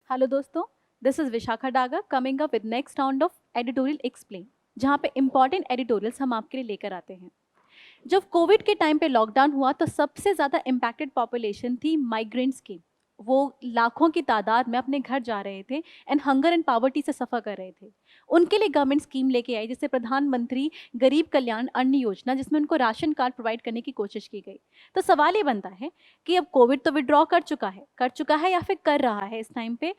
Hello दोस्तों, this is Vishakha Daga coming up with next round of editorial explain, जहाँ पे important editorials हम आपके लिए लेकर आते हैं। जब कोविड के टाइम पे लॉकडाउन हुआ तो सबसे ज़्यादा इम्पैक्टेड पॉपुलेशन थी माइग्रेंट्स की। वो लाखों की तादाद में अपने घर जा रहे थे एंड हंगर एंड पावर्टी से सफ़र कर रहे थे। उनके लिए गवर्नमेंट स्कीम लेके आई, जैसे प्रधानमंत्री गरीब कल्याण अन्न योजना, जिसमें उनको राशन कार्ड प्रोवाइड करने की कोशिश की गई। तो सवाल ये बनता है कि अब कोविड तो विड्रॉ कर चुका है या फिर कर रहा है इस टाइम पे,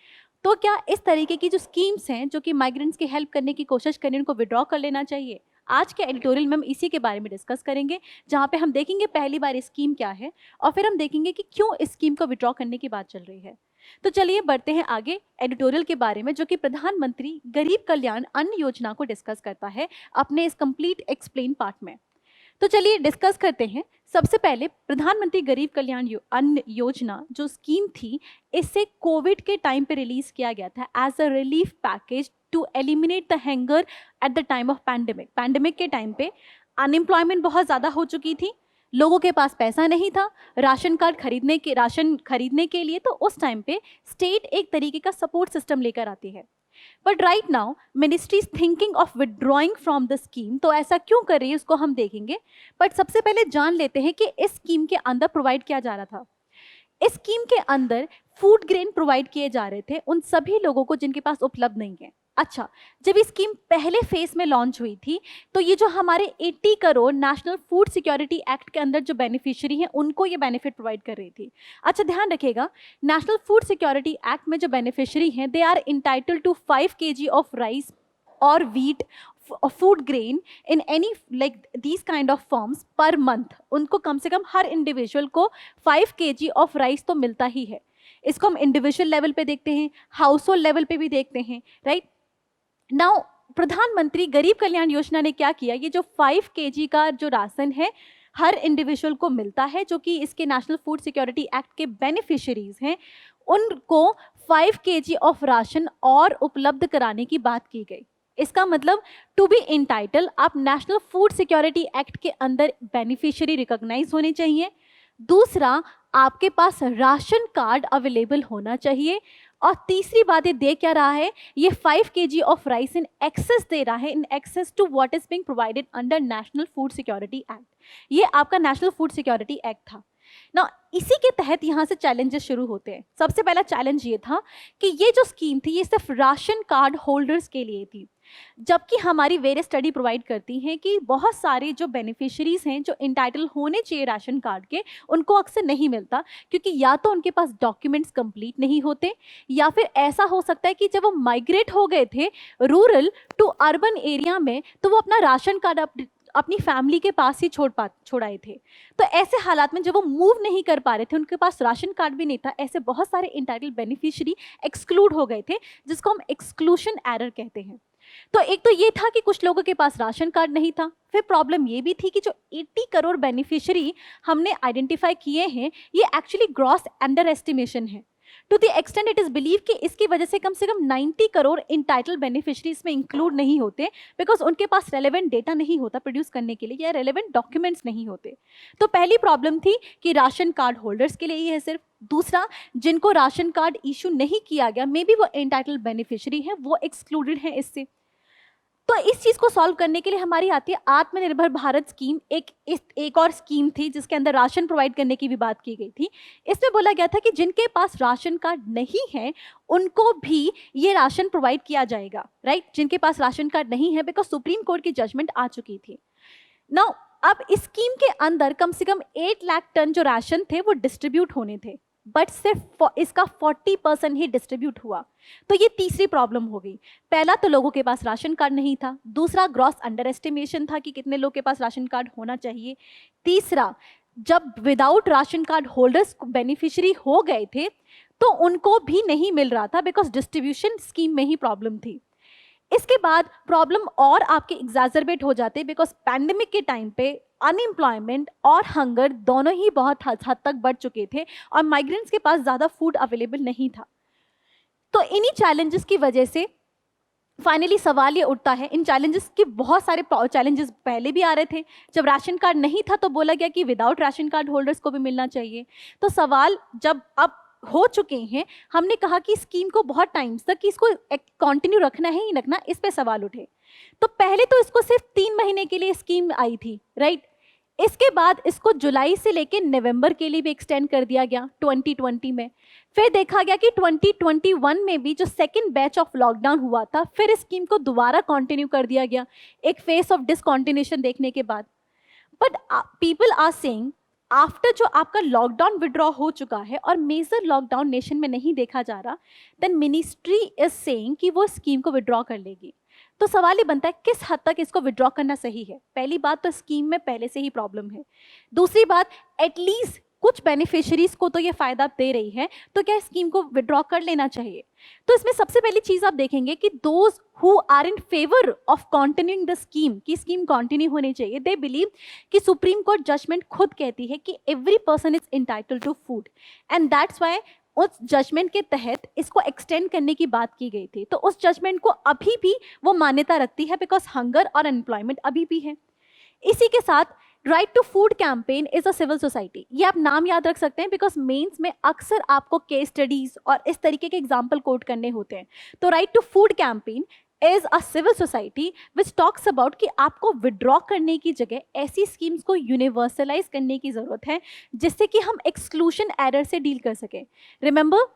तो क्या इस तरीके की जो स्कीम्स हैं जो कि माइग्रेंट्स की हेल्प करने की कोशिश करें, उनको विड्रॉ कर लेना चाहिए? आज के एडिटोरियल में हम इसी के बारे में डिस्कस करेंगे, जहाँ पे हम देखेंगे पहली बार ये स्कीम क्या है और फिर हम देखेंगे कि क्यों इस स्कीम को विड्रॉ करने की बात चल रही है। तो चलिए बढ़ते हैं आगे एडिटोरियल के बारे में, जो कि प्रधानमंत्री गरीब कल्याण अन्न योजना को डिस्कस करता है अपने इस कंप्लीट एक्सप्लेन पार्ट में। तो चलिए डिस्कस करते हैं। सबसे पहले प्रधानमंत्री गरीब कल्याण अन्न योजना जो स्कीम थी, इसे कोविड के टाइम पे रिलीज किया गया था as a relief package to eliminate the hunger at the time of pandemic के टाइम पे अनएम्प्लॉयमेंट बहुत ज़्यादा हो चुकी थी, लोगों के पास पैसा नहीं था राशन खरीदने के लिए। तो उस टाइम पे स्टेट एक तरीके का सपोर्ट सिस्टम लेकर आती है। But right now ministry is thinking of withdrawing from the scheme. तो ऐसा क्यों कर रही है उसको हम देखेंगे, बट सबसे पहले जान लेते हैं कि इस स्कीम के अंदर प्रोवाइड किया जा रहा था। इस स्कीम के अंदर फूड ग्रेन प्रोवाइड किए जा रहे थे उन सभी लोगों को जिनके पास उपलब्ध नहीं है। अच्छा, जब ये स्कीम पहले फेज में लॉन्च हुई थी तो ये जो हमारे 80 crore national food security act के अंदर जो बेनिफिशियरी हैं उनको ये बेनिफिट प्रोवाइड कर रही थी। अच्छा, ध्यान रखिएगा, नेशनल फूड सिक्योरिटी एक्ट में जो बेनिफिशियरी हैं they are entitled to 5 kg of rice और wheat food grain in any like these kind of forms per month. उनको कम से कम हर इंडिविजुअल को 5 kg ऑफ राइस तो मिलता ही है। इसको हम इंडिविजुअल लेवल पे देखते हैं, हाउस होल्ड लेवल पे भी देखते हैं, राइट। नाउ प्रधानमंत्री गरीब कल्याण योजना ने क्या किया, ये जो 5 kg का जो राशन है हर इंडिविजुअल को मिलता है, जो कि इसके नेशनल फूड सिक्योरिटी एक्ट के बेनिफिशियरीज हैं, उनको 5 kg ऑफ राशन और उपलब्ध कराने की बात की गई। इसका मतलब टू बी इंटाइटल आप नेशनल फूड सिक्योरिटी एक्ट के अंदर बेनिफिशियरी रिकॉग्नाइज होने चाहिए। दूसरा, आपके पास राशन कार्ड अवेलेबल होना चाहिए। और तीसरी बात ये दे क्या रहा है, ये 5 kg of rice in excess दे रहा है, in excess to what is being provided under national food security act. ये आपका नेशनल फूड सिक्योरिटी एक्ट था ना। इसी के तहत यहाँ से चैलेंजेस शुरू होते हैं। सबसे पहला चैलेंज ये था कि ये जो स्कीम थी ये सिर्फ राशन कार्ड होल्डर्स के लिए थी, जबकि हमारी वेरियस स्टडी प्रोवाइड करती हैं कि बहुत सारे जो बेनिफिशियरीज हैं जो इंटाइटल होने चाहिए राशन कार्ड के, उनको अक्सर नहीं मिलता, क्योंकि या तो उनके पास डॉक्यूमेंट्स कंप्लीट नहीं होते, या फिर ऐसा हो सकता है कि जब वो माइग्रेट हो गए थे रूरल टू अर्बन एरिया में तो वो अपना राशन कार्ड अपनी फैमिली के पास ही छोड़ाए थे। तो ऐसे हालात में जब वो मूव नहीं कर पा रहे थे, उनके पास राशन कार्ड भी नहीं था, ऐसे बहुत सारे इंटाइटल बेनिफिशियरी एक्सक्लूड हो गए थे, जिसको हम एक्सक्लूशन एरर कहते हैं। तो एक तो ये था कि कुछ लोगों के पास राशन कार्ड नहीं था। फिर प्रॉब्लम ये भी थी कि जो 80 करोड़ बेनिफिशियरी हमने आइडेंटिफाई किए हैं ये एक्चुअली ग्रॉस अंडर एस्टिमेशन है। To the extend it is believe कि इसकी वजह से कम 90 करोड़ इंटाइटल बेनिफिशियरीज में इंक्लूड नहीं होते, बिकॉज उनके पास रेलेवेंट डेटा नहीं होता प्रोड्यूस करने के लिए, या रेलेवेंट डॉक्यूमेंट्स नहीं होते। तो पहली प्रॉब्लम थी कि राशन कार्ड होल्डर्स के लिए ही है सिर्फ। दूसरा, जिनको राशन कार्ड इशू नहीं किया गया, मे बी वो इंटाइटल बेनिफिशियरी है, वो एक्सक्लूडेड है इससे। तो इस चीज को सॉल्व करने के लिए हमारी आती है आत्मनिर्भर भारत स्कीम। एक और स्कीम थी जिसके अंदर राशन प्रोवाइड करने की भी बात की गई थी। इसमें बोला गया था कि जिनके पास राशन कार्ड नहीं है उनको भी ये राशन प्रोवाइड किया जाएगा, राइट। जिनके पास राशन कार्ड नहीं है, बिकॉज सुप्रीम कोर्ट की जजमेंट आ चुकी थी। नाउ अब इस स्कीम के अंदर कम से कम 8 लाख टन जो राशन थे वो डिस्ट्रीब्यूट होने थे, बट सिर्फ इसका 40% ही डिस्ट्रीब्यूट हुआ। तो ये तीसरी प्रॉब्लम हो गई। पहला तो लोगों के पास राशन कार्ड नहीं था, दूसरा ग्रॉस अंडर एस्टिमेशन था कि कितने लोगों के पास राशन कार्ड होना चाहिए, तीसरा जब without ration card holders beneficiary हो गए थे तो उनको भी नहीं मिल रहा था, बिकॉज डिस्ट्रीब्यूशन स्कीम में ही प्रॉब्लम थी। इसके बाद प्रॉब्लम और आपके एग्जैजरबेट हो जाते, बिकॉज पैंडेमिक के टाइम पे अनएम्प्लॉयमेंट और हंगर दोनों ही बहुत हद तक बढ़ चुके थे और माइग्रेंट्स के पास ज़्यादा फूड अवेलेबल नहीं था। तो इन्हीं चैलेंजेस की वजह से फाइनली सवाल ये उठता है, इन चैलेंजेस के बहुत सारे चैलेंजेस पहले भी आ रहे थे। जब राशन कार्ड नहीं था तो बोला गया कि विदाउट राशन कार्ड होल्डर्स को भी मिलना चाहिए। तो सवाल जब अब हो चुके हैं, हमने कहा कि स्कीम को बहुत टाइम तक कि इसको कंटिन्यू रखना है ही रखना, इस पे सवाल उठे। तो पहले तो इसको सिर्फ 3 महीने के लिए स्कीम आई थी, राइट। इसके बाद इसको जुलाई से लेकर नवंबर के लिए भी एक्सटेंड कर दिया गया 2020 में। फिर देखा गया कि 2021 में भी जो सेकंड बैच ऑफ लॉकडाउन हुआ था, फिर इस स्कीम को दोबारा कंटिन्यू कर दिया गया एक फेस ऑफ डिसकंटिन्यूएशन देखने के बाद। But people are saying after जो आपका लॉकडाउन विड्रॉ हो चुका है और मेजर लॉकडाउन नेशन में नहीं देखा जा रहा, देन मिनिस्ट्री इज सेइंग कि वो स्कीम को विड्रॉ कर लेगी। तो सवाल ये बनता है किस हद तक इसको विड्रॉ करना सही है। पहली बात तो स्कीम में पहले से ही प्रॉब्लम है। दूसरी बात, एटलीस्ट कुछ बेनिफिशियरीज को तो ये फायदा दे रही है, तो क्या स्कीम को विड्रॉ कर लेना चाहिए। तो इसमें सबसे पहली चीज आप देखेंगे कि those who are in favour of continuing the scheme, की स्कीम कंटिन्यू होनी चाहिए, दे बिलीव कि सुप्रीम कोर्ट जजमेंट खुद कहती है कि every person is entitled to food, and that's why उस जजमेंट के तहत इसको एक्सटेंड करने की बात की गई थी। तो उस जजमेंट को अभी भी वो मान्यता रखती है, बिकॉज हंगर और अनएम्प्लॉयमेंट अभी भी है। इसी के साथ right to food campaign is a civil society, ये आप नाम याद रख सकते हैं, बिकॉज मेंस में अक्सर आपको केस स्टडीज और इस तरीके के एग्जाम्पल कोट करने होते हैं। तो right to food campaign is a civil society which talks about कि आपको विड्रॉ करने की जगह ऐसी स्कीम्स को यूनिवर्सलाइज करने की जरूरत है जिससे कि हम एक्सक्लूशन एरर से डील कर सकें। रिमेंबर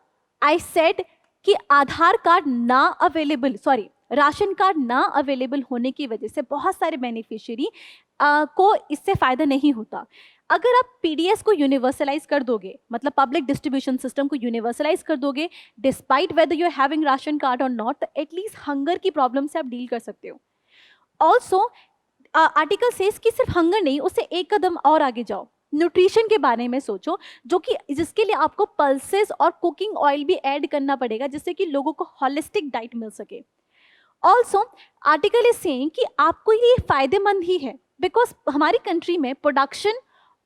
आई सेड कि आधार कार्ड ना अवेलेबल, सॉरी, राशन कार्ड ना अवेलेबल होने की वजह से बहुत सारे बेनिफिशियरी को इससे फायदा नहीं होता। अगर आप पीडीएस को यूनिवर्सलाइज कर दोगे, मतलब पब्लिक डिस्ट्रीब्यूशन सिस्टम को यूनिवर्सलाइज कर दोगे, despite whether you are having ration card और नॉट, तो एटलीस्ट हंगर की प्रॉब्लम से आप डील कर सकते हो। ऑल्सो आर्टिकल सेज कि सिर्फ हंगर नहीं, उससे एक कदम और आगे जाओ, न्यूट्रिशन के बारे में सोचो, जो कि जिसके लिए आपको पल्सेस और कुकिंग ऑयल भी ऐड करना पड़ेगा जिससे कि लोगों को हॉलिस्टिक डाइट मिल सके। ऑल्सो आर्टिकल इज सेइंग कि आपको ये फायदेमंद ही है, बिकॉज हमारी कंट्री में प्रोडक्शन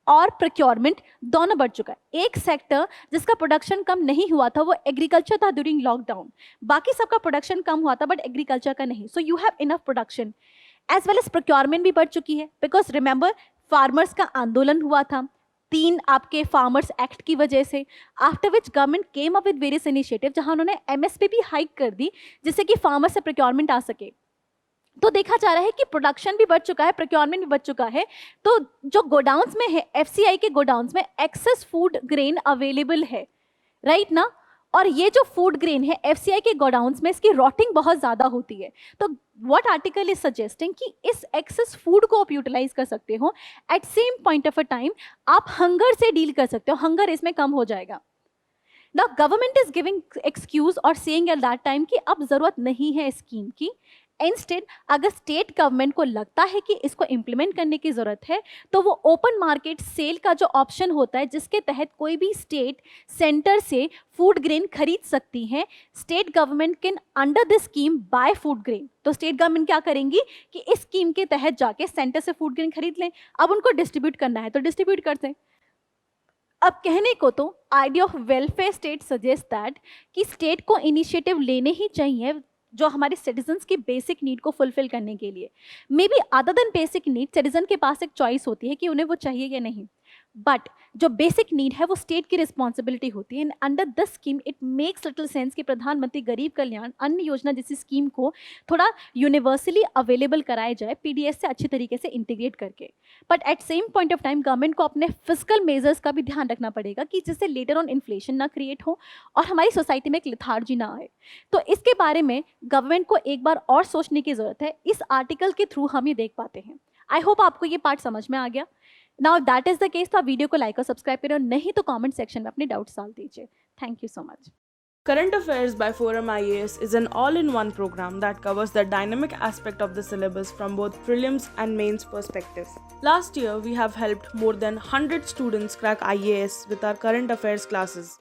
और प्रोक्योरमेंट दोनों बढ़ चुका है। एक सेक्टर जिसका प्रोडक्शन कम नहीं हुआ था वो एग्रीकल्चर था ड्यूरिंग लॉकडाउन, बाकी सबका प्रोडक्शन कम हुआ था बट एग्रीकल्चर का नहीं। So you have enough production, as well as procurement भी बढ़ चुकी है, बिकॉज रिमेंबर फार्मर्स का आंदोलन हुआ था 3 आपके फार्मर्स एक्ट की वजह से, after which government came up with various initiative जहां उन्होंने एमएसपी भी हाइक कर दी जिससे कि फार्मर से प्रोक्योरमेंट आ सके। तो देखा जा रहा है कि प्रोडक्शन भी बढ़ चुका है, प्रोक्योरमेंट भी बढ़ चुका है। तो जो गोडाउन्स में है, एफसीआई के गोडाउन्स में एक्सेस फूड ग्रेन अवेलेबल है, राइट ना। और ये जो फूड ग्रेन है एफसीआई के गोडाउन्स में, इसकी रॉटिंग बहुत ज़्यादा होती है। तो व्हाट आर्टिकल इज सजेस्टिंग कि इस एक्सेस फूड को आप यूटिलाइज कर सकते हो, at same point of a time आप हंगर से डील कर सकते हो, हंगर इसमें कम हो जाएगा। Now government is giving excuse और saying at that time कि अब जरूरत नहीं है स्कीम की। इंस्टेड अगर स्टेट गवर्नमेंट को लगता है कि इसको इम्प्लीमेंट करने की जरूरत है तो वो ओपन मार्केट सेल का जो ऑप्शन होता है जिसके तहत कोई भी स्टेट सेंटर से फूड ग्रेन खरीद सकती है, state government can under this scheme bye food grain. तो स्टेट गवर्नमेंट क्या करेंगी कि इस स्कीम के तहत जाके सेंटर से फूड ग्रेन खरीद लें, अब उनको डिस्ट्रीब्यूट करना है तो डिस्ट्रीब्यूट करते हैं। अब कहने को तो idea of welfare state suggest that कि स्टेट को इनिशिएटिव लेने ही चाहिए जो हमारे सिटीजन्स की बेसिक नीड को फुलफिल करने के लिए। May be other than basic need citizen के पास एक चॉइस होती है कि उन्हें वो चाहिए या नहीं, बट जो बेसिक नीड है वो स्टेट की रिस्पॉन्सिबिलिटी होती है। And under this scheme it makes little sense कि प्रधानमंत्री गरीब कल्याण अन्न योजना जैसी स्कीम को थोड़ा यूनिवर्सली अवेलेबल कराया जाए पीडीएस से अच्छी तरीके से इंटीग्रेट करके। But at same point of time government को अपने फिजिकल मेजर्स का भी ध्यान रखना पड़ेगा कि जिससे लेटर ऑन इन्फ्लेशन ना क्रिएट हो और हमारी सोसाइटी में एक लिथार्जी ना आए। तो इसके बारे में गवर्नमेंट को एक बार और सोचने की जरूरत है। इस आर्टिकल के थ्रू हम ये देख पाते हैं। आई होप आपको ये पार्ट समझ में आ गया। Now that is the case, तो आप वीडियो को लाइक और सब्सक्राइब करें और नहीं तो कमेंट सेक्शन में अपने डाउट्स डाल दीजिए। Thank you so much. Current Affairs by Forum IAS is an all-in-one program that covers the dynamic aspect of the syllabus from both prelims and mains perspective. Last year, we have helped more than 100 students crack IAS with our current affairs classes.